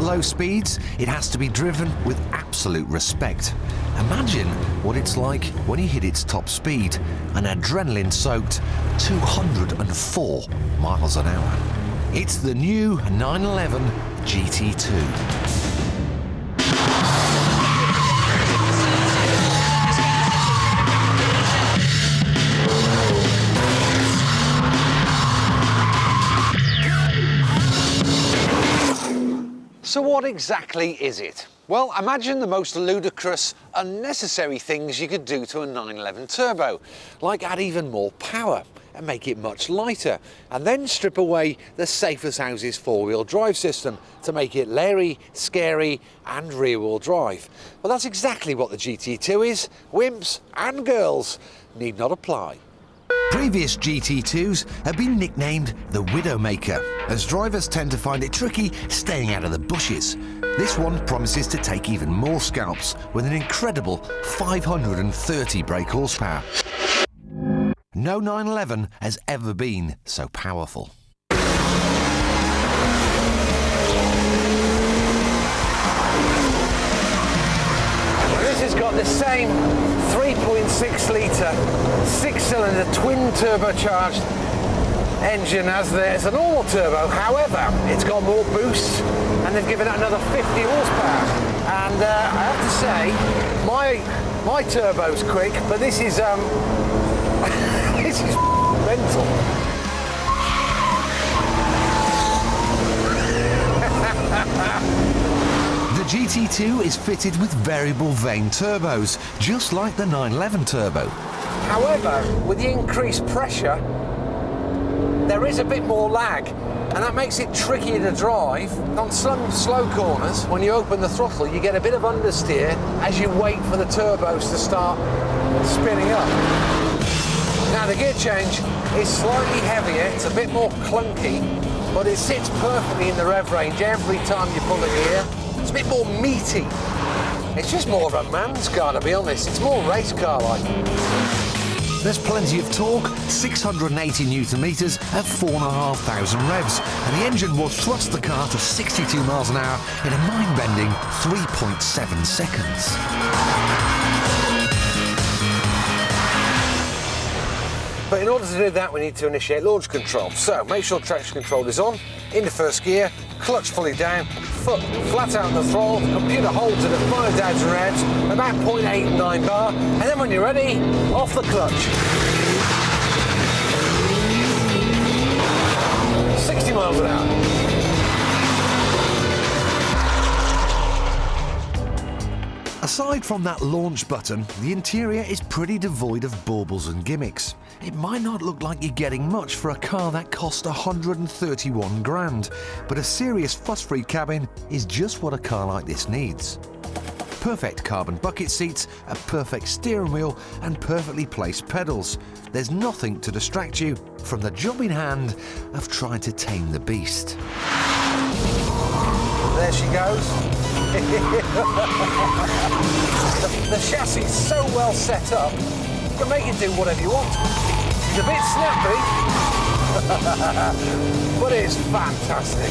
low speeds, it has to be driven with absolute respect. Imagine what it's like when you hit its top speed, an adrenaline-soaked 204 miles an hour. It's the new 911 GT2. So what exactly is it? Well, imagine the most ludicrous, unnecessary things you could do to a 911 Turbo, like add even more power and make it much lighter, and then strip away the safe as houses four-wheel drive system to make it leery, scary and rear-wheel drive. Well, that's exactly what the GT2 is. Wimps and girls need not apply. Previous GT2s have been nicknamed the Widowmaker, as drivers tend to find it tricky staying out of the bushes. This one promises to take even more scalps with an incredible 530 brake horsepower. No 911 has ever been so powerful. This has got the same 3.6 litre, 6-cylinder twin turbocharged engine as the normal turbo. However, it's got more boost and they've given it another 50 horsepower. And I have to say, my turbo's quick, but this is this is mental. The GT2 is fitted with variable vane turbos, just like the 911 Turbo. However, with the increased pressure, there is a bit more lag, and that makes it trickier to drive. On some slow corners, when you open the throttle, you get a bit of understeer as you wait for the turbos to start spinning up. Now, the gear change is slightly heavier, it's a bit more clunky, but it sits perfectly in the rev range every time you pull the gear. It's a bit more meaty. It's just more of a man's car, to be honest. It's more race car-like. There's plenty of torque, 680 newton meters at 4,500 revs, and the engine will thrust the car to 62 miles an hour in a mind-bending 3.7 seconds. But in order to do that, we need to initiate launch control. So make sure traction control is on, into first gear, clutch fully down, foot flat out on the throttle, computer holds it at 5,000 revs, about 0.89 bar, and then when you're ready, off the clutch. 60 miles an hour. Aside from that launch button, the interior is pretty devoid of baubles and gimmicks. It might not look like you're getting much for a car that cost 131 grand, but a serious fuss-free cabin is just what a car like this needs. Perfect carbon bucket seats, a perfect steering wheel and perfectly placed pedals. There's nothing to distract you from the job in hand of trying to tame the beast. There she goes. The chassis is so well set up, you can make it do whatever you want. It's a bit snappy, but it's fantastic.